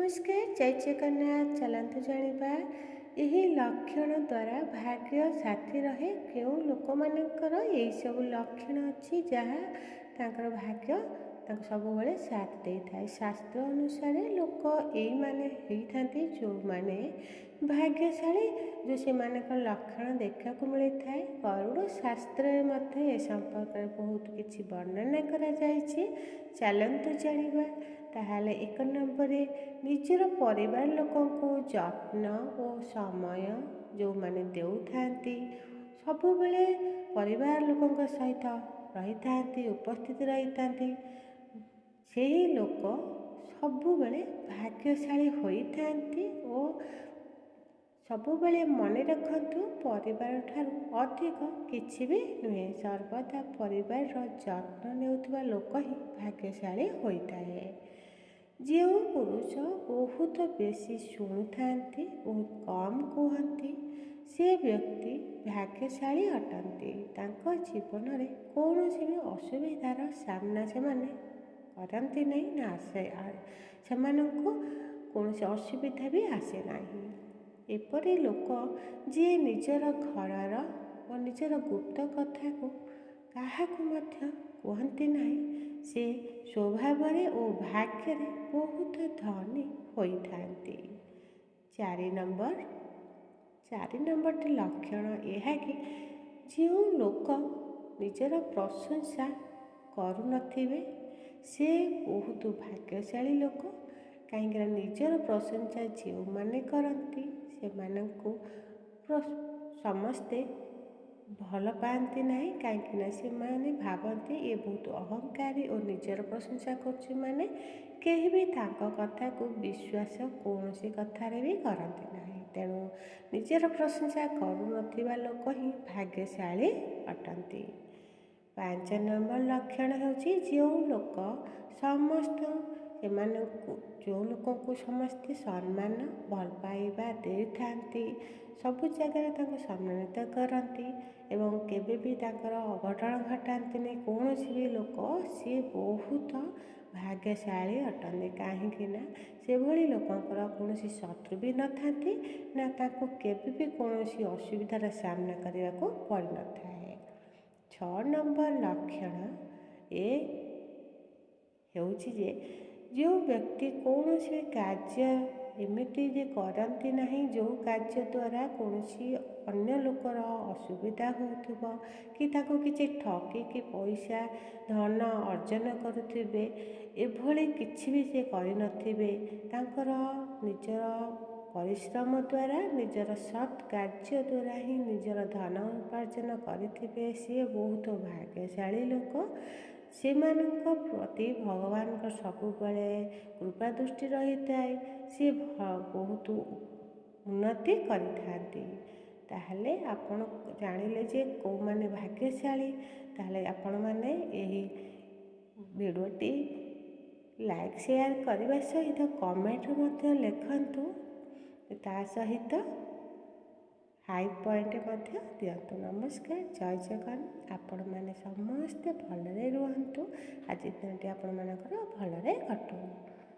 नमस्कार जय जगन्नाथ। चलतु जानिबा यही लक्षण द्वारा भाग्य साथी रहे क्यों लोक मानकर यही सब लक्षण अच्छी जहाँ तांकर भाग्य सब बेले साथ दे था। शास्त्र अनुसार लोक यही माने होती जो माने भाग्यशाली जो से लक्षण देखा मिलता है। गरुड़ शास्त्र ए संपर्क में बहुत किसी वर्णना करा जायछि। चलतु जानिबा ताहले एक नंबर निजर परिवार लोकों को जत्न और समय जो माने देउथांती सबु बेले परिवार लोकों सहित रही थांती उपस्थित रही थांती से लोक सबु बेले भाग्यशाली होई थांती और सबु बेले मन रखंतु परिवार ठारू अधिक किछि भी नुहे। सर्वदा परिवार जत्न नेउथुवा लोक ही भाग्यशाली होता है। जो पुरुष बहुत बेसी शुणु थांती बहुत कम कहती से व्यक्ति भाग्यशाली अटंती। तांको जीवन में कौन भी असुविधार सामना से माने करती नहीं ना आसे सेमानंको कौन असुविधा भी आसे नहीं। एपरी लोक जी निजर घरर और निजर गुप्त कथा को काहाकु मध्य कहती नहीं से स्वभाव और भाग्य बहुत धनी होता। चार नंबर लक्षण यह कि जो लोक निजर प्रशंसा करू नथिबे से बहुत भाग्यशाली लोक। कहीं निजर प्रशंसा जो माने करती से मानंको समस्ते भल पाती ना कहीं से माने भावती ये बहुत अहंकारी और निजर प्रशंसा कर माने कहीं भी कथा को विश्वास कौन सी कथार भी करती ना। तेणु निजर प्रशंसा करुनथिबा लोक ही भाग्यशाली अटंती। 5 नंबर लक्षण होची जो लोक समस्त जो लोक को समस्ते सम्मान भल पाइबा दे थांती सबु जगह सम्मानित करती एवं केबे भी अघटन घटाती नहीं। कौन भी लोक सी बहुत भाग्यशाली अटंती कहीं से भली लोकंकर कौन शत्रु भी न थांती ना ताको केबे भी कौन असुविधार सामना करने को पड़ न थाए। 6 नंबर लक्षण ए जे जो व्यक्ति कौन से कार्य एमती जे करती नहीं जो कार्य द्वारा कौन अन्य लोकर असुविधा हो कि ताको किसी ठकी कि पैसा धन अर्जन करुथिबे एभली किछि भी से करिनथिबे तांकर निजर परिश्रम द्वारा निजर सत् कार्य द्वारा ही निजर धन उपार्जन करिथिबे सी बहुत भाग्यशाली लोक। से प्रति भगवान सबुबले कृपा दृष्टि रही थाए सी बहुत उन्नति करिथांती। ताहले आपण जानिले जे को माने भाग्यशाली ताहले आपण माने यही वीडियोटी लाइक शेयर करने सहित कमेंट मध्य लिखंतु ता सहित हाई पॉइंट मध्य दियंतु। नमस्कार जय जगन्नाथ। आपण माने समस्ते भलरे रुहंतु। आज दिनटी आपण मानकर भलरे कटू।